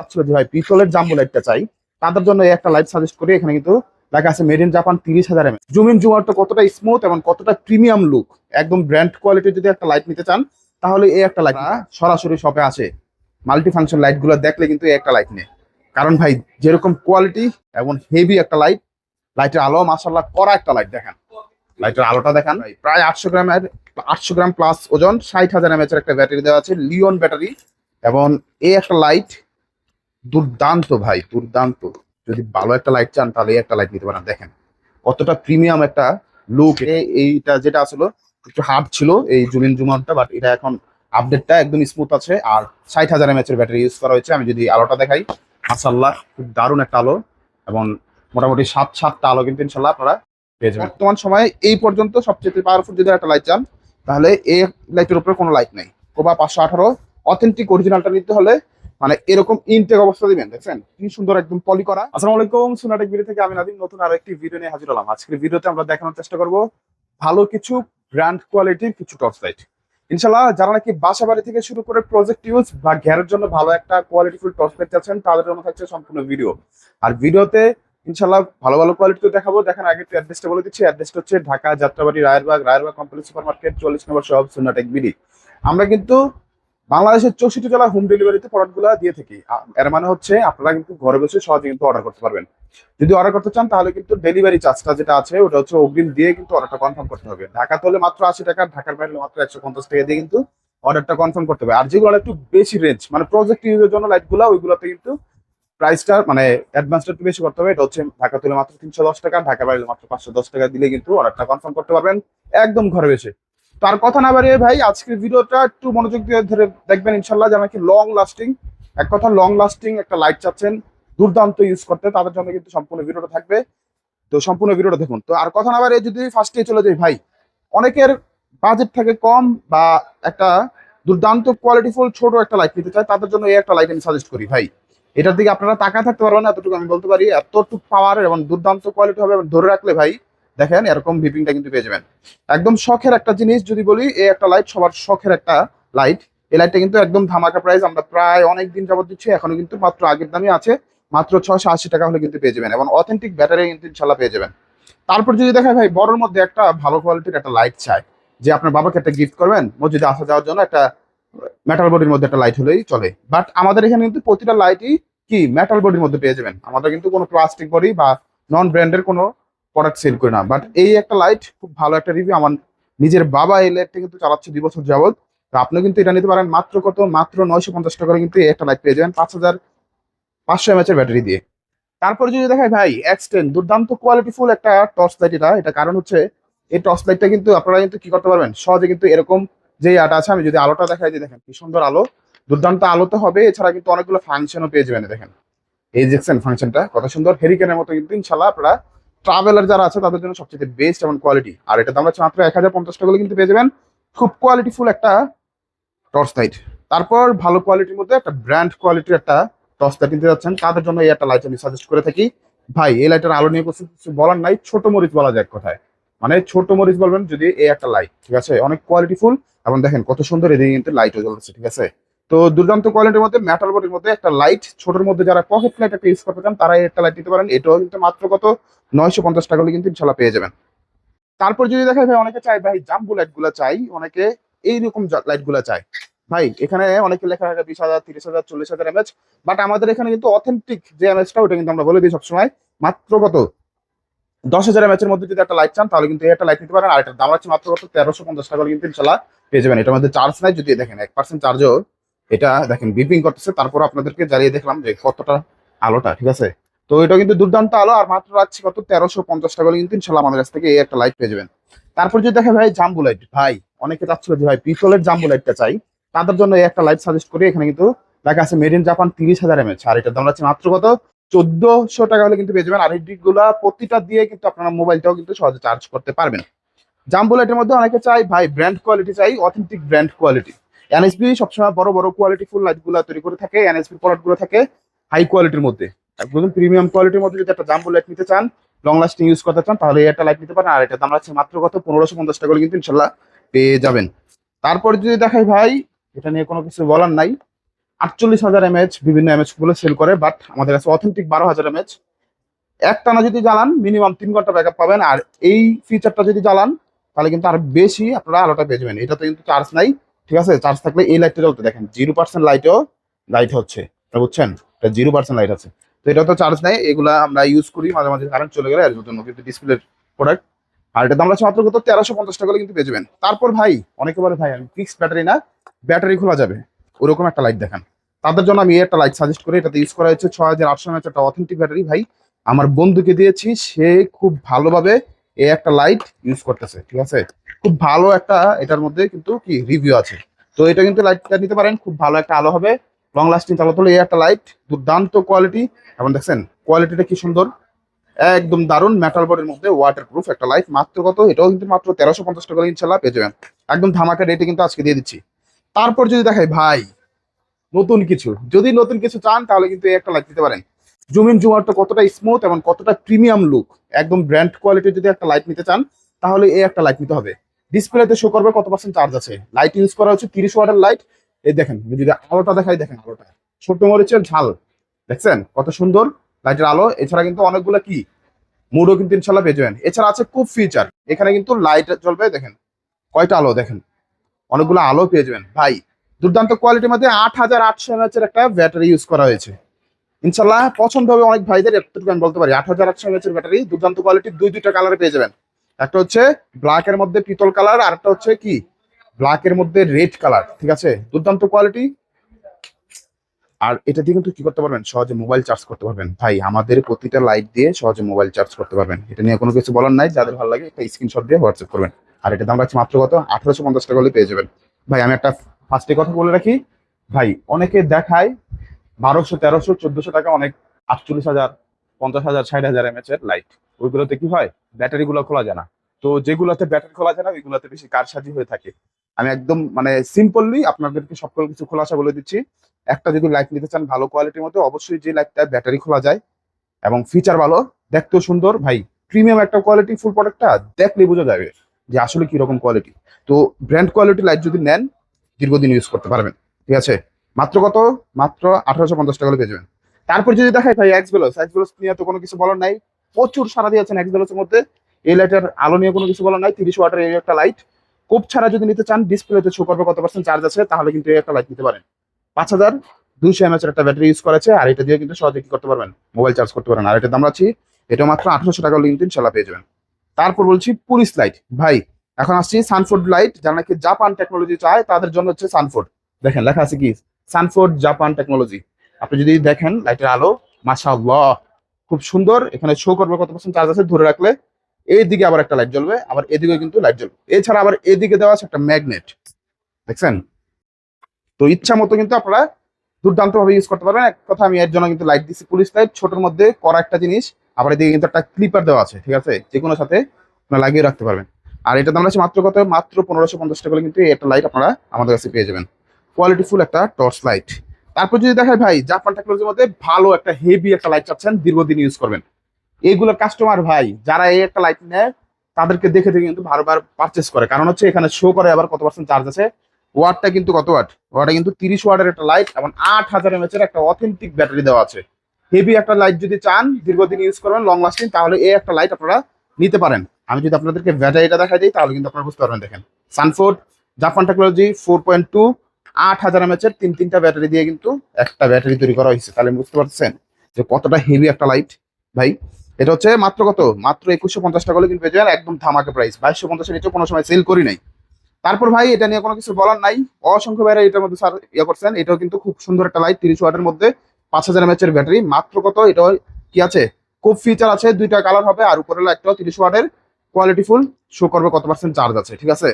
চাচ্ছিল যে ভাই পিতলের জাম্বো লাইটটা চাই, তাদের জন্য এই একটা লাইট সাজেস্ট করি। এখানে কিন্তু লেখা আছে made in Japan 30,000 mAh। Zoom in zoom আউটটা কতটা স্মুথ এবং কতটা প্রিমিয়াম লুক, একদম ব্র্যান্ড কোয়ালিটির যদি একটা লাইট নিতে চান তাহলে এই একটা লাইট সরাসরি শপে আসে। মাল্টি ফাংশন লাইট গুলো দেখলে কিন্তু এই একটা লাইট নেই, কারণ ভাই যেরকম কোয়ালিটি এবং হেভি একটা লাইট, লাইটের আলো মাশাআল্লাহ করা একটা লাইট। দেখেন লাইটের আলোটা দেখেন, প্রায় 800 গ্রাম প্লাস ওজন, 60,000 mAh একটা ব্যাটারি দেওয়া আছে, লিওন ব্যাটারি। এবং এই একটা লাইট দুর্দান্ত ভাই, দুর্দান্ত। যদি ভালো একটা লাইট চান তাহলে এই একটা লাইট নিতে পারেন। দেখেন কতটা প্রিমিয়াম একটা লুক। এইটা যেটা আসলে একটু হার্ড ছিল এই জুলিন জুমারটা, বাট এটা এখন আপডেটটা একদম স্মুথ আছে। আর 60,000 mAh এর ব্যাটারি ইউজ করা হয়েছে। আমি যদি আলোটা দেখাই, মাশাআল্লাহ খুব দারুণ একটা আলো এবং মোটামুটি 7টা আলো কিন্তু ইনশাল্লাহ আপনারা পেয়ে যাবেন। বর্তমান সময়ে এই পর্যন্ত সবচেয়ে পাওয়ারফুল যদি একটা লাইট চান তাহলে এই লাইটের উপরে কোনো লাইট নেই। কোবা 518 অথেন্টিক অরিজিনালটা নিতে হলে মানে এরকম ইনটেক অবস্থা দিবেন। দেখছেন কি সুন্দর একদম পলি করা। আসসালামু আলাইকুম, সোনাটেক ভিডিও থেকে আমি নাদিম নতুন আরো একটি ভিডিও নিয়ে হাজির হলাম। আজকের ভিডিওতে আমরা দেখানোর চেষ্টা করব ভালো কিছু ব্র্যান্ড কোয়ালিটির কিছু টর্চ লাইট। ইনশাআল্লাহ যারা নাকি বাসা বাড়ি থেকে শুরু করে প্রজেক্ট ইউজ বা ঘেরের জন্য ভালো একটা কোয়ালিটিফুল টর্চ লাইট চাচ্ছেন তাদের জন্য থাকছে সম্পূর্ণ ভিডিও। আর ভিডিওতে ইনশাআল্লাহ ভালো ভালো কোয়ালিটি দেখাবো। দেখেন আগে একটু অ্যাড্রেসটা বলে দিচ্ছি। অ্যাড্রেসটা হচ্ছে Dhaka Jatrabari Rayerbag complex super market 40 নম্বর শপ সোনাটেক বিডি। আমরা কিন্তু বাংলাদেশের 64 জেলা হোম ডেলিভারিতে প্রোডাক্টগুলো দিয়ে থাকি। এর মানে হচ্ছে আপনারা কিন্তু ঘরে বসে সহজে কিন্তু অর্ডার করতে পারবেন। যদি অর্ডার করতে চান তাহলে কিন্তু ডেলিভারি চার্জটা যেটা আছে ওটা হচ্ছে অগ্রিম দিয়ে কিন্তু অর্ডারটা কনফার্ম করতে হবে। ঢাকাতে হলে মাত্র 80 টাকা, ঢাকার বাইরে মাত্র 150 টাকা দিয়ে কিন্তু অর্ডারটা কনফার্ম করতে হবে। আর যেগুলো একটু বেশি রেঞ্জ মানে প্রজেক্ট ইউজের জন্য লাইটগুলো, ওইগুলোতে কিন্তু প্রাইসটা মানে অ্যাডভান্সটা একটু বেশি করতে হবে। এটা হচ্ছে ঢাকা তুলে মাত্র 310 টাকা, ঢাকার বাইরে মাত্র 510 টাকা দিলে কিন্তু অর্ডারটা কনফার্ম করতে পারবেন একদম ঘরে বসে। তো আর কথা না বাড়িয়ে ভাই আজকের ভিডিওটা একটু মনোযোগ দিয়ে ধরে দেখবেন ইনশাল্লাহ। যেন কি লং লাস্টিং, এক কথা লং লাস্টিং একটা লাইট চাচ্ছেন দুর্দান্ত ইউজ করতে, তাদের জন্য কিন্তু সম্পূর্ণ ভিডিওটা থাকবে। তো সম্পূর্ণ ভিডিওটা দেখুন। তো আর কথা না বাড়িয়ে যদি ফার্স্টে চলে যাই ভাই, অনেকের বাজেট থাকে কম বা একটা দুর্দান্ত কোয়ালিটিফুল ছোট একটা লাইট নিতে চায়, তাদের জন্য এই একটা লাইট আমি সাজেস্ট করি ভাই। এটার দিকে আপনারা তাকায় থাকতে পারবেন না, এতটুকু আমি বলতে পারি। এতটুকু পাওয়ার এবং দুর্দান্ত কোয়ালিটি হবে, ধরে রাখলে ভাই দেখেন এরকম ভিপিংটা কিন্তু পেয়ে যাবেন। একদম শখের একটা জিনিস যদি বলি, এই একটা লাইট সবার শখের একটা লাইট। এই লাইটটা কিন্তু একদম ধামাকা প্রাইস, আমরা প্রায় অনেক দিন যাবত দিচ্ছি, এখনো কিন্তু মাত্র আগের দামই আছে, মাত্র 680 টাকা হলে কিন্তু পেয়ে যাবেন এবং অথেন্টিক ব্যাটারি কিন্তু ইনশাল্লাহ পেয়ে যাবেন। তারপর যদি দেখা ভাই বড়র মধ্যে একটা ভালো কোয়ালিটির একটা লাইট চাই, যে আপনার বাবাকে একটা গিফট করবেন, মসজিদে আসা যাওয়ার জন্য একটা মেটাল বডির মধ্যে একটা লাইট হলেই চলে। বাট আমাদের এখানে কিন্তু প্রতিটা লাইটই কি মেটাল বডির মধ্যে পেয়ে যাবেন। আমরা কিন্তু কোনো প্লাস্টিক বডি বা নন ব্র্যান্ডের কোনো প্রোডাক্ট সেল করি না। বাট এই একটা লাইট খুব ভালো একটা রিভিউ, আমার নিজের বাবা এই লাইটটা কিন্তু চালাচ্ছে 2 বছর যাবত। তো আপনিও কিন্তু এটা নিতে পারেন মাত্র কত, মাত্র 950 টাকা করে কিন্তু এই একটা লাইট পেয়ে যাবেন 5500 mAh এর ব্যাটারি দিয়ে। তারপরে যদি দেখায় ভাই এক্সটেন্ড দুর্দান্ত কোয়ালিটিফুল একটা টর্চ লাইট। এটা কারণ হচ্ছে এই টর্চ লাইটটা কিন্তু আপনারা কিন্তু কি করতে পারবেন সহজে কিন্তু এরকম যে আটা আছে, আমি যদি আলোটা দেখাই যে দেখেন কি সুন্দর আলো, দুর্দান্ত আলোতে হবে। এছাড়া কিন্তু অনেকগুলো ফাংশনও পেয়ে যাবেন। দেখেন এই দেখছেন ফাংশনটা কত সুন্দর, হেরিকেনের মতো কিন্তু ইনশাল্লাহ আপনারা ট্রাভেলার যারা আছে তাদের জন্য সবচেয়ে বেস্ট এবং কোয়ালিটি। আর এটা দাম হচ্ছে মাত্র 1050 টাকা কিন্তু পেয়ে যাবেন খুব কোয়ালিটিফুল একটা টর্চ লাইট। তারপর ভালো কোয়ালিটির মধ্যে একটা ব্র্যান্ড কোয়ালিটির একটা টর্চ লাইট নিতে যাচ্ছেন, তাদের জন্য এই একটা লাইট আমি সাজেস্ট করে থাকি ভাই। এই লাইটের আলো নিয়ে কিছু বলার নাই, ছোট মরিচ বলা যায় এক কথায়, মানে ছোট মরিচ বলবেন যদি এই একটা লাইট, ঠিক আছে, অনেক কোয়ালিটিফুল এবং দেখেন কত সুন্দর এদিকে কিন্তু লাইটও জ্বলছে, ঠিক আছে। তো দুর্দান্ত কোয়ালিটির মধ্যে মেটাল বডির মধ্যে একটা লাইট, ছোটোর মধ্যে যারা পকেট লাইট একটা ইউজ করতে চান তারা এই একটা লাইট নিতে পারেন। এটাও কিন্তু মাত্র কত 950 টাকা হলে কিন্তু ইনশাল্লাহ পেয়ে যাবেন। তারপর যদি দেখা ভাই অনেকে চাই ভাই জাম্বো লাইট গুলা চাই, অনেকে এইরকম লাইট গুলা চাই ভাই। এখানে অনেকে লেখা থাকে 20,000, 30,000, 40,000 mAh, বাট আমাদের এখানে কিন্তু অথেন্টিক যে mAhটা ওটা কিন্তু আমরা বলে দিই সবসময় মাত্র কত 10,000 mAh এর মধ্যে যদি একটা লাইট চান তাহলে কিন্তু এই একটা লাইট নিতে পারেন। আর এটার দাম হচ্ছে মাত্র কত 1350 টাকা কিন্তু ইনশাল্লাহ পেয়ে যাবেন। এটার মধ্যে চার্জ নাই, যদি দেখেন 1% চার্জও এটা দেখেন বিপিং করতেছে। তারপর আপনাদেরকে জ্বালিয়ে দেখলাম যে কতটা আলোটা, ঠিক আছে। তো এটা কিন্তু দুর্দান্ত আলো, আর মাত্র রাখছি কত 1350 টাকা কিন্তু ইনশাল্লাহ আমাদের কাছ থেকে এই একটা লাইট পেয়ে যাবেন। তারপর যদি দেখে ভাই জাম্বো লাইট, ভাই অনেকে চাচ্ছিল যে ভাই পিতলের জাম্বো লাইটটা চাই, তাদের জন্য এই একটা লাইট সাজেস্ট করি। এখানে কিন্তু লেখা আছে মেড ইন জাপান 30,000 mAh, আর এটার দাম হচ্ছে মাত্র কত 1400 টাকা হলে কিন্তু পেয়ে যাবেন। আর এই দিকগুলা প্রতিটা দিয়ে কিন্তু আপনারা মোবাইলটাও কিন্তু সহজে চার্জ করতে পারবেন। জাম্বো লাইটের মধ্যে অনেকে চাই ভাই ব্র্যান্ড কোয়ালিটি চাই, অথেন্টিক ব্র্যান্ড কোয়ালিটি। এনএসবি সবসময় বড় বড় কোয়ালিটি ফুল লাইট গুলা তৈরি করে থাকে, এনএসবি প্রোডাক্ট গুলো থাকে হাই কোয়ালিটির মধ্যে, একদম প্রিমিয়াম কোয়ালিটির মধ্যে। যদি একটা জাম্বো লাইট নিতে চান, লং লাস্টিং ইউজ করতে চান, তাহলে একটা লাইট নিতে পারেন। আর এটা দাম আছে মাত্র কত 1550 টাকা কিন্তু ইনশাল্লাহ পেয়ে যাবেন। তারপর যদি দেখাই ভাই, এটা নিয়ে কোনো কিছু বলার নাই, 48,000 mAh বিভিন্ন এমএচ গুলো সেল করে, বাট আমাদের কাছে অথেন্টিক 12,000 mAh। একটানা যদি জ্বালান মিনিমাম 3 ঘন্টা ব্যাকআপ পাবেন। আর এই ফিচারটা যদি জ্বালান তাহলে কিন্তু আর বেশি আপনারা আলোটা পেয়ে যাবেন। এটাতে কিন্তু চার্জ নাই, ঠিক আছে? চার্জ থাকলে এই লাইটটা জ্বলতে দেখেন 0% লাইটও লাইট হচ্ছে, বুঝছেন? এটা 0% লাইট আছে। তো এটা তো চার্জ নাই, এগুলা আমরা ইউজ করি মাঝে মাঝে কারেন্ট চলে গেলে, এর জন্য কিন্তু ডিসপ্লের প্রোডাক্ট। আর এটা দাম আছে মাত্র কত 1350 টাকা কিন্তু পেয়ে যাবেন। তারপর ভাই অনেকে বলে ভাই আমি ফিক্সড ব্যাটারি না, ব্যাটারি খোলা যাবে, ওরকম একটা লাইট দেখান। তাদের জন্য আমি একটা লাইট সাজেস্ট করি। এটাতে ইউজ করা হচ্ছে 6800 mAh একটা অথেন্টিক ব্যাটারি। ভাই আমার বন্ধুকে দিয়েছি, সে খুব ভালোভাবে এই একটা লাইট ইউজ করতেছে, ঠিক আছে? খুব ভালো একটা এটার মধ্যে কিন্তু কি রিভিউ আছে। তো এটা কিন্তু লাইটটা নিতে পারেন, খুব ভালো একটা আলো হবে, লং লাস্টিং চালাতে হলে এই একটা লাইট, দুর্দান্ত কোয়ালিটি। এবং দেখছেন কোয়ালিটিটা কি সুন্দর, একদম দারুণ মেটাল বডির মধ্যে ওয়াটার প্রুফ একটা লাইট। মাত্র কত, এটাও কিন্তু মাত্র 1350 টাকা ইনশাল্লাহ পেয়ে যাবেন। একদম ধামাকা রেটে কিন্তু আজকে দিয়ে দিচ্ছি। তারপর যদি দেখাই ভাই নতুন কিছু, যদি নতুন কিছু চান তাহলে কিন্তু এই একটা লাইট দিতে পারেন। জুম ইন জুম আউটটা কতটা স্মুথ এবং কতটা প্রিমিয়াম লুক, একদম ব্র্যান্ড কোয়ালিটির যদি একটা লাইট নিতে চান তাহলে এই একটা লাইট নিতে হবে। ডিসপ্লেতে শো করবে কত পার্সেন্ট চার্জ আছে। লাইট ইউজ করা হচ্ছে 30 ওয়াটের লাইট। এই দেখেন, আমি যদি আলোটা দেখাই, দেখেন আলোটা ছোট মরিচের ঝাল, দেখছেন কত সুন্দর লাইটের আলো। এছাড়া কিন্তু অনেকগুলো কি মুডও কিন্তু ইনশাল্লাহ পেয়ে যাবেন। এছাড়া আছে খুব ফিচার, এখানে কিন্তু লাইট জ্বলবে, দেখেন কয়টা আলো, দেখেন অনেকগুলো আলো পেয়ে যাবেন। ভাই দুর্দান্ত কোয়ালিটির মধ্যে 8800 mAh এর একটা ব্যাটারি ইউজ করা হয়েছে। ইনশাল্লাহ পছন্দ হবে অনেক ভাইদের, এতটুকু আমি বলতে পারি। 8800 mAh এর ব্যাটারি, দুর্দান্ত কোয়ালিটি, দুইটা কালারে পেয়ে যাবেন। একটা হচ্ছে ব্ল্যাক এর মধ্যে পিতল কালার, আর একটা হচ্ছে কি ব্ল্যাক এর মধ্যে রেড কালার, ঠিক আছে? দুর্দান্ত কোয়ালিটি। আর এটা দিয়ে কিন্তু কি করতে পারবেন, সহজে মোবাইল চার্জ করতে পারবেন। ভাই আমাদের প্রতিটা লাইট দিয়ে সহজে মোবাইল চার্জ করতে পারবেন, এটা নিয়ে কোনো কিছু বলার নাই। যাদের ভালো লাগে একটা স্ক্রিনশট দিয়ে হোয়াটসঅ্যাপ করবেন। আর এটা দাম রাখছি মাত্র কত 1850 টাকা হলে পেয়ে যাবেন। ভাই আমি একটা ফার্স্টে কথা বলে রাখি, ভাই অনেকে দেখায় 1200, 1300, 1400 টাকা, অনেক 48,000, 50,000, 60,000 mAh এর লাইট। ওইগুলোতে কি হয়, ব্যাটারি গুলো খোলা যায় না। তো যেগুলোতে ব্যাটারি খোলা যায় না ওইগুলোতে বেশি কারসাজি হয়ে থাকে। আমি একদম মানে সিম্পলি আপনাদেরকে সকল কিছু খোলাসা বলে দিচ্ছি। একটা যদি লাইট নিতে চান ভালো কোয়ালিটির মধ্যে, অবশ্যই যে লাইটটা ব্যাটারি খোলা যায় এবং ফিচার ভালো, দেখতেও সুন্দর, ভাই প্রিমিয়াম একটা কোয়ালিটি, ফুল প্রোডাক্টটা দেখলেই বোঝা যাবে যে আসলে কি রকম কোয়ালিটি। তো ব্র্যান্ড কোয়ালিটি লাইট যদি নেন দীর্ঘদিন ইউজ করতে পারবেন, ঠিক আছে? মাত্র কত, মাত্র 1850 টাকা পেয়ে যাবেন। তারপর যদি দেখাই ভাই এক্সবেলোস নিয়ে তো কোনো কিছু বলার নাই, প্রচুর সারা দিয়েছেন এক্সবেলোসের মধ্যে। এই লাইটের আলো নিয়ে কোনো কিছু বলার নাই, 30 ওয়াটের এই একটা লাইট। কোপ ছাড়া যদি নিতে চান, ডিসপ্লেতে শো করবে কত পার্সেন্ট চার্জ আছে, তাহলে কিন্তু এই একটা লাইট নিতে পারেন। 5200 mAh একটা ব্যাটারি ইউজ করেছে, আর এটা দিয়ে কিন্তু সহজে কি করতে পারবেন, মোবাইল চার্জ করতে পারেন। আর এটার দাম রাখছি এটা মাত্র 1800 টাকা কিন্তু ইনশাল্লাহ পেয়ে যাবেন। তারপর বলছি পুলিশ লাইট। ভাই এখন আসছি সানফোর্ড লাইট, যারা নাকি জাপান টেকনোলজি চায় তাদের জন্য হচ্ছে সানফোর্ড। দেখেন লেখা আছে কি সানফোর্ড জাপান টেকনোলজি। আপনি যদি দেখেন লাইটের আলো, মাশাআল্লাহ খুব সুন্দর। এখানে শো করবে কত পার্সেন্ট চার্জ আছে, ধরে রাখলে এইদিকে আবার একটা লাইট জ্বলবে, আবার এদিকে কিন্তু লাইট জ্বলবে। এছাড়া আবার এদিকে দেওয়া আছে একটা ম্যাগনেট, দেখছেন? তো ইচ্ছা মতো কিন্তু আপনারা দুর্দান্ত ভাবে ইউজ করতে পারবেন। এক কথা আমি এর জন্য কিন্তু লাইট দিচ্ছি পুলিশ লাইট, ছোটোর মধ্যে করা একটা জিনিস। আবার এদিকে কিন্তু একটা ক্লিপার দেওয়া আছে, ঠিক আছে? যে কোনো সাথে আপনারা লাগিয়ে রাখতে পারবেন। আর এটা দাম আছে মাত্র কত, মাত্র 1550 টাকা কিন্তু একটা লাইট আপনারা আমাদের কাছে পেয়ে যাবেন। কোয়ালিটিফুল একটা টর্চ লাইট। তারপর যদি দেখায় ভাই জাপান টেকনোলজির মধ্যে ভালো একটা হেভি একটা লাইট চাচ্ছেন, দীর্ঘদিন ইউজ করবেন, এইগুলোর কাস্টমার ভাই যারা এই একটা লাইট নেয় তাদেরকে দেখে দেখে কিন্তু বারবার পারচেস করে। কারণ হচ্ছে এখানে শো করে আবার কত পার্সেন্ট চার্জ আছে। ওয়াটটা কিন্তু কত ওয়াট, ওয়াটটা কিন্তু 30 ওয়াটের একটা লাইট এবং 8000 mAh এর একটা অথেন্টিক ব্যাটারি দেওয়া আছে। হেভি একটা লাইট যদি চান দীর্ঘদিন ইউজ করবেন লং লাস্টিং, তাহলে এই একটা লাইট আপনারা নিতে পারেন। আমি যদি আপনাদেরকে ব্যাটারিটা দেখাই দিই তাহলে কিন্তু আপনারা বুঝতে পারবেন। দেখেন সানফোর্ড জাপান টেকনোলজি 4.2, 8000 mAh এর তিনটা ব্যাটারি দিয়ে কিন্তু একটা ব্যাটারি তৈরি করা হয়েছে। তাহলে বুঝতে পারছেন যে কতটা হেভি একটা লাইট। ভাই এটা হচ্ছে মাত্র কত, মাত্র 2150 টাকা হলে কিন্তু পেয়ে যাবেন, একদম ধামাকা প্রাইস। 2250 নিচে কোনো সময় সেল করি নাই। তারপর ভাই এটা নিয়ে কোনো কিছু বলার নাই, অসংখ্য ভাইরা এটার মধ্যে স্যার ইয়ে করছেন। এটাও কিন্তু খুব সুন্দর একটা লাইট, 30 ওয়াটের মধ্যে 5000 mAh এর ব্যাটারি। মাত্র কত, এটা কি আছে, খুব ফিচার আছে, দুইটা কালার হবে, আর উপরে লাইটটাও 30 ওয়াটের, কোয়ালিটি ফুল, শো করবে কত পার্সেন্ট চার্জ আছে, ঠিক আছে?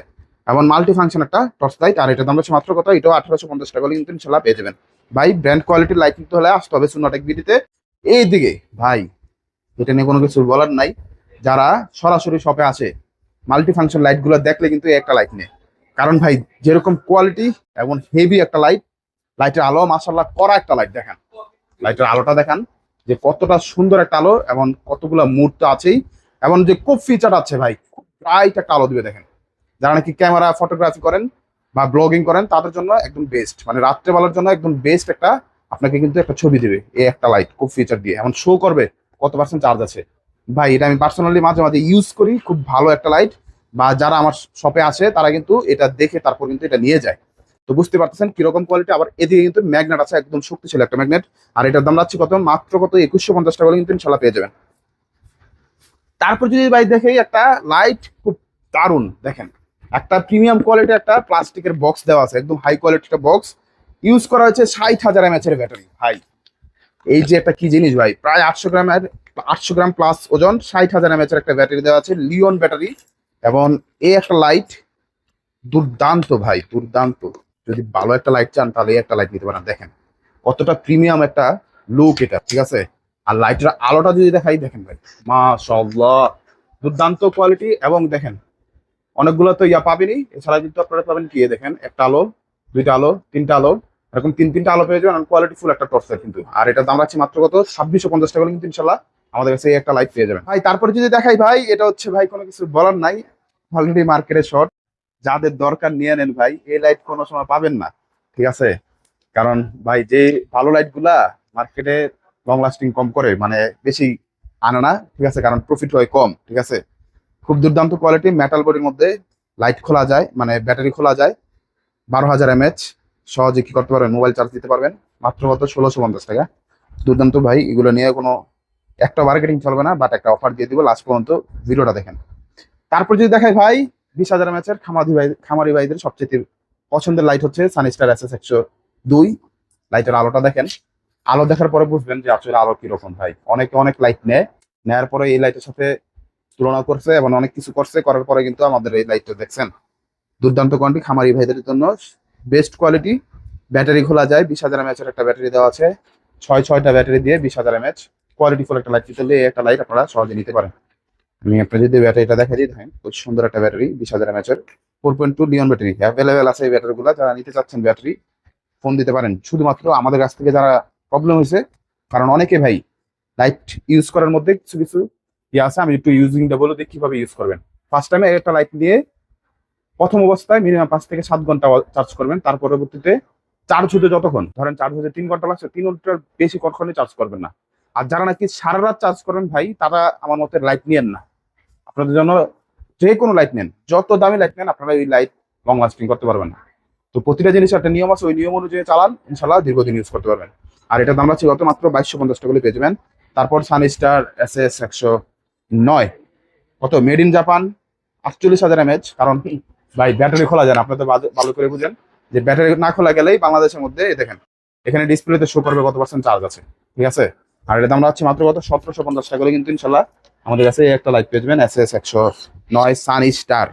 এমন মাল্টি ফাংশন একটা টর্চ লাইট। আর এটার দাম হচ্ছে মাত্র কত, এটাও 1850 টাকা হলে কিন্তু ইনশাল্লাহ পেয়ে যাবেন। ভাই ব্র্যান্ড কোয়ালিটির লাইট নিতে হলে আসতে হবে সুন্নাটেক বিডিতে। এইদিকে ভাই এটা নিয়ে কোনো কিছু বলার নাই, যারা সরাসরি শপে আসে মাল্টি ফাংশন লাইটগুলো দেখলে কিন্তু একটা লাইট নেই। কারণ ভাই যেরকম কোয়ালিটি এবং হেভি একটা লাইট, লাইটের আলো মাশাআল্লাহ করা একটা লাইট। দেখেন লাইটের আলোটা দেখান যে কতটা সুন্দর একটা আলো এবং কতগুলো মুহূর্ত আছেই, এবং যে খুব ফিচার আছে ভাই, খুব ব্রাইট একটা আলো দিবে। দেখেন যারা নাকি ক্যামেরা ফটোগ্রাফি করেন বা ব্লগিং করেন তাদের জন্য একদম বেস্ট, মানে রাত্রেবেলার জন্য একদম বেস্ট একটা আপনাকে কিন্তু একটা ছবি দিবে এই একটা লাইট খুব ফিচার দিয়ে, এমন শো করবে কত পার্সেন্ট চার্জ আছে। ভাই এটা আমি পার্সোনালি মাঝে মাঝে ইউজ করি, খুব ভালো একটা লাইট। বা যারা আমার শপে আসে তারা কিন্তু এটা দেখে তারপর কিন্তু এটা নিয়ে যায়। তো বুঝতে পারতেছেন কিরকম কোয়ালিটি। আবার এদিকে কিন্তু ম্যাগনেট আছে, একদম শক্তিশালী একটা ম্যাগনেট। আর এটার দাম রাখছি কত, মাত্র কত 2150 টাকা কিন্তু ইনশাল্লাহ পেয়ে যাবেন। তারপর যদি ভাই দেখে একটা লাইট খুব দারুণ, দেখেন একটা প্রিমিয়াম কোয়ালিটি একটা প্লাস্টিকের বক্স দেওয়া আছে, একদম হাই কোয়ালিটি একটা বক্স ইউজ করা হয়েছে। 60,000 mAh এর ব্যাটারি ভাই। এই যে একটা কি জিনিস ভাই, প্রায় 800 গ্রাম প্লাস ওজন, 60,000 mAh এর একটা ব্যাটারি দেওয়া আছে, লিওন ব্যাটারি। এবং এই একটা লাইট দুর্দান্ত ভাই, দুর্দান্ত। যদি ভালো একটা লাইট চান তাহলে এই একটা লাইট নিতে পারেন। দেখেন কতটা প্রিমিয়াম একটা লুক এটা, ঠিক আছে। আর লাইটের আলোটা যদি দেখাই, দেখেন ভাই মাশাআল্লাহ, দুর্দান্ত কোয়ালিটি। এবং দেখেন অনেকগুলো তো পাবেনই, এছাড়া কিন্তু আপনারা পাবেন কি, দেখেন একটা আলো, দুইটা আলো, তিনটা আলো, এরকম তিনটা আলো পেয়ে যাবেন। কোয়ালিটি ফুল একটা টর্চের কিন্তু। আর এটার দাম রাখছি মাত্র কত 2650 টাকা কিন্তু ইনশাল্লাহ আমাদের কাছে এই একটা লাইট পেয়ে যাবেন ভাই। তারপরে যদি দেখাই ভাই, এটা হচ্ছে ভাই কোনো কিছু বলার নাই, অলরেডি মার্কেটে শর্ট, যাদের দরকার নিয়ে নেন ভাই, এই লাইট কোনো সময় পাবেন না, ঠিক আছে। কারণ ভাই যে ভালো লাইট গুলা মার্কেটে লং লাস্টিং কম করে, মানে বেশি আনে না, ঠিক আছে, কারণ প্রফিট হয় কম, ঠিক আছে। খুব দুর্দান্ত কোয়ালিটি, মেটাল বডির মধ্যে লাইট খোলা যায়, মানে ব্যাটারি খোলা যায়, 12,000 mAh। সহজে কি করতে পারবেন, মোবাইল চার্জ দিতে পারবেন। মাত্র কত 1650 টাকা। দুর্দান্ত ভাই, এগুলো নিয়ে কোনো একটা মার্কেটিং চলবে না, বাট একটা অফার দিয়ে দিব, লাস্ট পর্যন্ত ভিডিওটা দেখেন। তারপর যদি দেখাই ভাই, 20,000 mAh এর খামারি ভাইদের সবচেয়ে পছন্দের লাইট হচ্ছে সানস্টার SS102। লাইটের আলোটা দেখেন, আলো দেখার পরে বুঝবেন যে আসলে আলো কিরকম ভাই। অনেকে অনেক লাইট নেয়ার পরে এই লাইটের সাথে তুলনা করছে এবং অনেক কিছু করছে, করার পরে কিন্তু আমাদের এই লাইটটা দেখছেন দুর্দান্ত কোয়ালিটি, খামারি ভাইদের জন্য বেস্ট কোয়ালিটি। ব্যাটারি খোলা যায়, 20,000 mAh এর একটা ব্যাটারি দেওয়া আছে, ছয়টা ব্যাটারি দিয়ে 20,000 mAh কোয়ালিটি ফুল একটা লাইট নিতে হলে একটা লাইট আপনারা সহজে নিতে পারেন। আমি আপনার যদি ব্যাটারিটা দেখা দিই, দেখেন খুব সুন্দর একটা ব্যাটারি, 20,000 mAh এর 4.2 লিওন ব্যাটারি অ্যাভেলেবেল আছে। এই ব্যাটারিগুলো যারা নিতে চাচ্ছেন ব্যাটারি, ফোন দিতে পারেন। শুধুমাত্র আমাদের কাছ থেকে যারা প্রবলেম হয়েছে, কারণ অনেকে ভাই লাইট ইউজ করার মধ্যে কিছু কিছু আছে, আমি একটু ইউজিংটা বলে দিই কিভাবে ইউজ করবেন। ফার্স্ট টাইমে একটা লাইট নিয়ে প্রথম অবস্থায় মিনিমাম 5 থেকে 7 ঘন্টা চার্জ করবেন। তার পরবর্তীতে চার্জ হতে যতক্ষণ, ধরেন চার্জ হতে 3 ঘন্টা লাগছে, 3 ঘন্টার বেশি কখনোই চার্জ করবেন না। আর যারা নাকি সারা রাত চার্জ করবেন ভাই, তারা আমার মতে লাইট নিয়েন না। আপনাদের জন্য যে কোনো লাইট নেন, যত দামি লাইট নেন, আপনারা এই লাইট লং লাস্টিং করতে পারবেন না। তো প্রতিটা জিনিস একটা নিয়ম আছে, ওই নিয়ম অনুযায়ী চালান, ইনশাল্লাহ দীর্ঘদিন ইউজ করতে পারবেন। আর এটা দাম রাখছি কত, মাত্র 2250 টাকা পেয়ে যাবেন। তারপর সানস্টার SS109, কত মেড ইন জাপান, 48,000 mAh। কারণ ভাই ব্যাটারি খোলা যায় না, আপনার তো ভালো করে বুঝেন যে ব্যাটারি না খোলা গেলেই বাংলাদেশের মধ্যে দেখেন এখানে ডিসপ্লেতে শো করবে কত পার্সেন্ট চার্জ আছে, ঠিক আছে। আর এটা দাম রাখছি মাত্র কত 1750 টাকা কিন্তু ইনশাল্লাহ আমাদের কাছে একটা লাইট পেয়ে যাবেন, SS109 সানস্টার।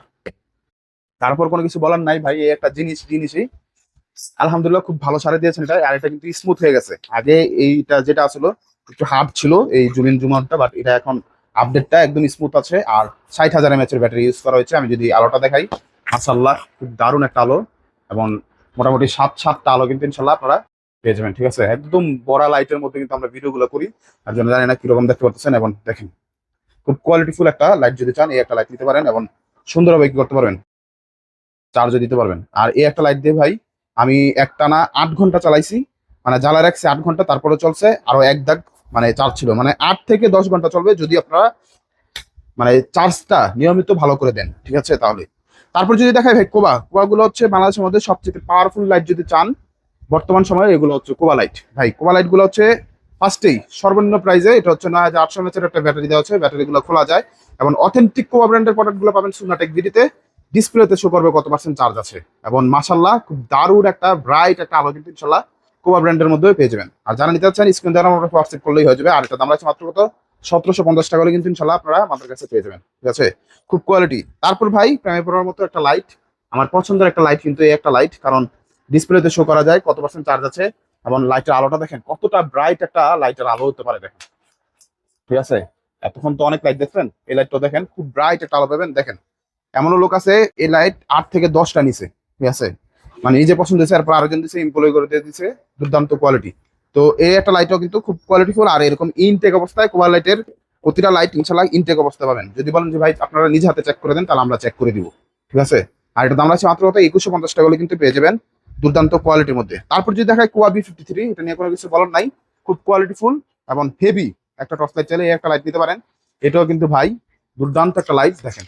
তারপর কোনো কিছু বলার নাই ভাই, এই একটা জিনিসই আলহামদুলিল্লাহ খুব ভালো সারা দিয়েছেন এটা। আর এটা কিন্তু স্মুথ হয়ে গেছে। আগে এইটা যেটা আসলে একটু হার্ড ছিল এই জুমারটা, বাট এটা এখন আপডেটটা একদম স্মুথ আছে। আর 60,000 mAh এর ব্যাটারি ইউজ করা হয়েছে। আমি যদি আলোটা দেখাই, মাশাআল্লাহ খুব দারুণ একটা আলো, এবং মোটামুটি সাতটা আলো কিন্তু ইনশাল্লাহ আপনারা পেয়ে যাবেন, ঠিক আছে। একদম বড় লাইটের মধ্যে কিন্তু আমরা ভিডিওগুলো করি, তার জন্য জানি না কিরকম দেখতে পাচ্ছেন। এবং দেখেন খুব কোয়ালিটিফুল একটা লাইট, যদি চান এই একটা লাইট নিতে পারেন এবং সুন্দরভাবে কি করতে পারবেন, চার্জও দিতে পারবেন। আর এই একটা লাইট দিয়ে ভাই আমি একটানা 8 ঘন্টা চালাইছি, মানে জ্বালা রাখছি 8 ঘন্টা, তারপরে চলছে আরো এক দাগ, মানে চার্জ ছিল, মানে 8 থেকে 10 ঘন্টা চলবে যদি আপনারা মানে চার্জটা নিয়মিত ভালো করে দেন, ঠিক আছে। তাহলে তারপর যদি দেখাই ভাই, কোবাগুলো হচ্ছে বাংলাদেশের মধ্যে সবচেয়ে পাওয়ারফুল লাইট যদি চান বর্তমান সময়ে, এগুলো হচ্ছে কোবা লাইট ভাই। কোবা লাইট গুলো হচ্ছে ফার্স্টেই সর্বনিম্ন প্রাইসে, এটা হচ্ছে 9800 mAh একটা ব্যাটারি দেওয়া হচ্ছে, ব্যাটারিগুলো খোলা যায়। এবং অথেন্টিক কোবা ব্র্যান্ডের প্রোডাক্টগুলো পাবেন সোনাটেক বিডিতে, ডিসপ্লেতে শো করবে কত পার্সেন্ট চার্জ আছে। এবং মাশাআল্লাহ খুব দারুণ একটা ব্রাইট একটা আলো কিন্তু ইনশাল্লাহ কোবা ব্র্যান্ডের মধ্যে পেয়ে যাবেন। আর যারা নিতে চাচ্ছেন স্ক্রিন দ্বারা আমরা হোয়াটসঅ্যাপ করলেই হয়ে যাবে। আর এটা দাম আছে মাত্র কত 1750 টাকা কিন্তু ইনশাল্লাহ আপনারা আমাদের কাছে পেয়ে যাবেন, ঠিক আছে। খুব কোয়ালিটি। তারপর ভাই প্রেমে পড়ার মতো একটা লাইট, আমার পছন্দের একটা লাইট কিন্তু এই একটা লাইট, কারণ ডিসপ্লেতে শো করা যায় কত পার্সেন্ট চার্জ আছে। এবং লাইটের আলোটা দেখেন কতটা ব্রাইট একটা লাইটের আলো হতে পারে, দেখেন, ঠিক আছে। এতক্ষণ তো অনেক লাইট দেখছেন, এই লাইটটা দেখেন খুব ব্রাইট একটা আলো পাবেন। দেখেন এমনও লোক আছে এই লাইট 8 থেকে 10টা নিছে, ঠিক আছে, মানে নিজে পছন্দ হয়েছে, তারপর আরেকজন দিচ্ছে, এমপ্লয় করে দিয়ে দিচ্ছে, দুর্দান্ত কোয়ালিটি। তো এই একটা লাইটও কিন্তু খুব কোয়ালিটিফুল। আর এরকম ইনটেক অবস্থায় কোবা লাইটের প্রতিটা লাইট ইনশাল্লাহ ইনটেক অবস্থা পাবেন। যদি বলেন যে ভাই আপনারা নিজে হাতে চেক করে দেন, তাহলে আমরা চেক করে দিব, ঠিক আছে। আর এটা দাম আছে মাত্র 2150 টাকা হলে কিন্তু পেয়ে যাবেন দুর্দান্ত কোয়ালিটির মধ্যে। তারপর যদি দেখায় কোয়া B53, এটা নিয়ে কোনো কিছু বলার নাই, খুব কোয়ালিটিফুল এবং হেভি একটা টর্চ লাইট চাইলে এই একটা লাইট নিতে পারেন। এটাও কিন্তু ভাই দুর্দান্ত একটা লাইট। দেখেন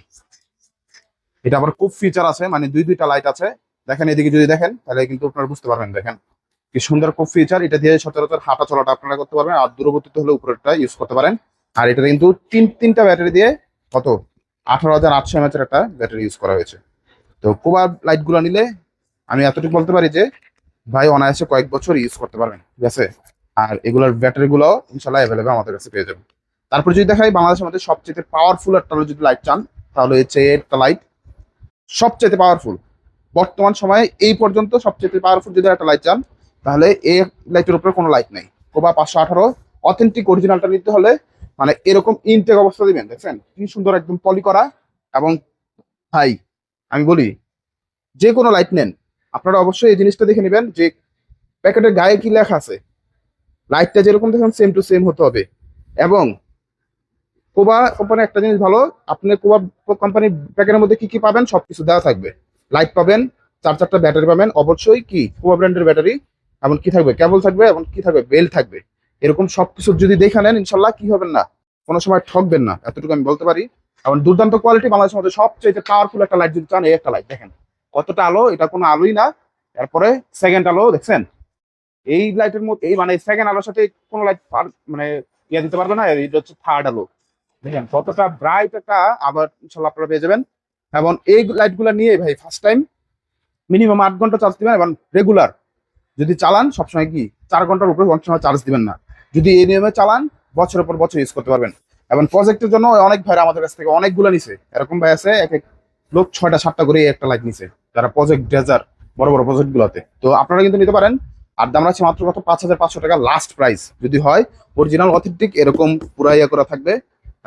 এটা আবার খুব ফিচার আছে, মানে দুইটা লাইট আছে। দেখেন এদিকে যদি দেখেন তাহলে কিন্তু আপনারা বুঝতে পারবেন। দেখেন কি সুন্দর খুব ফিচার। এটা দিয়ে সচরাচর হাঁটা চলাটা আপনারা করতে পারবেন, আর দূরবর্তীতে হলে উপরেরটা ইউজ করতে পারেন। আর এটা কিন্তু তিনটা ব্যাটারি দিয়ে কত 18,800 mAh একটা ব্যাটারি ইউজ করা হয়েছে। তো কোবা লাইট গুলো নিলে আমি এতটুকু বলতে পারি যে ভাই অনায়াসে কয়েক বছর ইউজ করতে পারবেন, ঠিক আছে। আর এগুলোর ব্যাটারি গুলো ইনশাল্লাহ অ্যাভেলেবেল আমাদের কাছে পেয়ে যাবেন। তারপর যদি দেখাই বাংলাদেশের মধ্যে সবচেয়ে পাওয়ারফুল একটা যদি লাইট চান, তাহলে হচ্ছে একটা লাইট সবচেয়ে পাওয়ারফুল বর্তমান সময়ে এই পর্যন্ত সবচেয়ে পাওয়ারফুল যদি একটা লাইট চান, তাহলে এই লাইটের উপরে কোনো লাইট নেই। কোবা 518 অথেন্টিক অরিজিনালটা নিতে হলে মানে এরকম ইনটেক অবস্থা দিবেন। দেখছেন কি সুন্দর একদম পলি করা। এবং ভাই আমি বলি যে কোনো লাইট নেন আপনারা অবশ্যই এই জিনিসটা দেখে নেবেন যে প্যাকেটের গায়ে কি লেখা আছে। লাইটটা যেরকম দেখেন সেম টু সেম হতে হবে। এবং কোবা কোম্পানি একটা জিনিস ভালো, আপনি কোবা কোম্পানির প্যাকেটের মধ্যে কি কি পাবেন সবকিছু দেওয়া থাকবে। লাইট পাবেন, 4টা ব্যাটারি পাবেন, অবশ্যই কি কোবা ব্র্যান্ডের ব্যাটারি, এমন কি থাকবে কেবল থাকবে, এবং কি থাকবে বেল থাকবে। এরকম সবকিছু যদি দেখে নেন ইনশাল্লাহ কি হবেন না, কোনো সময় ঠকবেন না, এতটুকু আমি বলতে পারি। এবং দুর্দান্ত কোয়ালিটি, বাংলাদেশের মধ্যে সবচেয়ে পাওয়ারফুল একটা লাইট যদি চান এই একটা লাইট। দেখেন কতটা আলো, এটা কোনো আলোই না। তারপরে সেকেন্ড আলো দেখছেন, এই লাইটের মধ্যে এই মানে সেকেন্ড আলোর সাথে কোনো লাইট মানে ইয়ে দিতে পারবে না। এটা হচ্ছে থার্ড আলো। দেখেন কতটা ব্রাইট একটা আবার ইনশাল্লাহ আপনারা পেয়ে যাবেন। এবং এই লাইট গুলা নিয়ে ভাই ফার্স্ট টাইম মিনিমাম 8 ঘন্টা চার্জ দিবেন, এবং রেগুলার যদি চালান সবসময় কি 4 ঘন্টার উপরে অনেক সময় চার্জ দিবেন না। যদি এই নিয়মে চালান বছরের পর বছর ইউজ করতে পারবেন। এবং প্রজেক্টের জন্য অনেক ভাইরা আমাদের কাছ থেকে অনেকগুলো নিছে, এরকম ভাই আছে এক এক লোক 6টা 7টা করে একটা লাইট নিছে যারা প্রজেক্ট ড্রেজার বড় বড় প্রজেক্ট গুলোতে। তো আপনারা কিন্তু নিতে পারেন। আর দাম রাখছে মাত্র কত 5,500 টাকা লাস্ট প্রাইস। যদি হয় অরিজিনাল অথেন্টিক এরকম পুরা ইয়ে করা থাকবে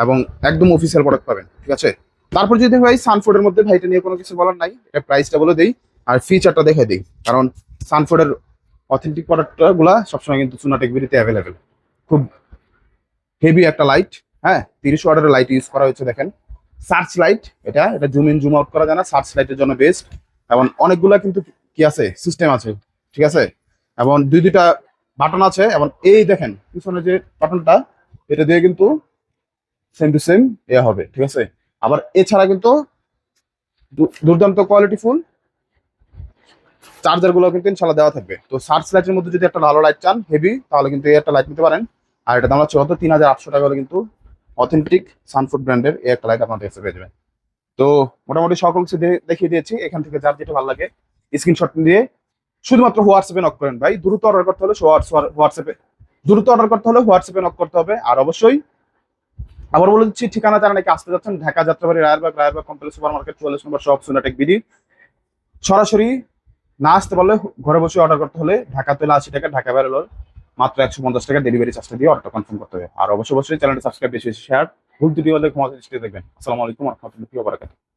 এবং একদম অফিসিয়াল প্রোডাক্ট পাবেন, ঠিক আছে। তারপর যদি ভাই সানফোর্ডের মধ্যে ভাইটা নিয়ে কোনো কিছু বলার নাই, এটা প্রাইসটা বলে দেই আর ফিচারটা দেখে দিই। কারণ সানফোর্ডের অথেন্টিক প্রোডাক্টগুলো সবসময় কিন্তু চুনা টেকবিরিতে অ্যাভেলেবেল। খুব হেভি একটা লাইট, হ্যাঁ 30 ওয়াটের লাইট ইউজ করা হয়েছে। দেখেন সার্চ লাইট, এটা জুম ইন জুম আউট করা যায় না, সার্চ লাইটের জন্য বেস্ট। এবং অনেকগুলা কিন্তু কি আছে সিস্টেম আছে, ঠিক আছে। এবং দুইটা বাটন আছে। এবং এই দেখেন পিছনে যে বাটনটা, এটা দিয়ে কিন্তু সেম টু সেম এ হবে, ঠিক আছে। আবার এছাড়া কিন্তু দুর্দান্ত কোয়ালিটিফুল চার্জার গুলো কিন্তু ইনশাল্লাহ দেওয়া থাকবে। তো সার্চ লাইটের মধ্যে যদি একটা ভালো লাইট চান হেভি, তাহলে কিন্তু এই একটা লাইট নিতে পারেন। আর এটা দাম হচ্ছে 3,800 টাকা হলে কিন্তু অথেন্টিক সানফুড ব্র্যান্ডের এই একটা লাইট আপনাদের কাছে পেয়ে যাবেন। তো মোটামুটি সকল কিছু দেখিয়ে দিয়েছি। এখান থেকে যার যেটা ভালো লাগে স্ক্রিনশট দিয়ে শুধুমাত্র হোয়াটসঅ্যাপে নক করেন ভাই। দ্রুত অর্ডার করতে হলে হোয়াটসঅ্যাপে নক করতে হবে। আর অবশ্যই আবার বলে দিচ্ছি ঠিকানা, যারা নাকি আসতে যাচ্ছেন Dhaka Jatrabari Rayerbag complex super market 44 নম্বর শপ সুনাটেক বিডি। সরাসরি না আসতে পারলে ঘরে বসে অর্ডার করতে হলে ঢাকাতে 80 টাকা, ঢাকা বাইরে হলো মাত্র 150 টাকা ডেলিভারি চার্জটা দিয়ে অর্ডারটা কনফার্ম করতে হবে। আর অবশ্যই শেয়ার ভুল ত্রুটি হলে ক্ষমা দৃষ্টিতে দেখবেন। আসসালামু আলাইকুম ওয়া রাহমাতুল্লাহি ওয়া বারাকাতুহু।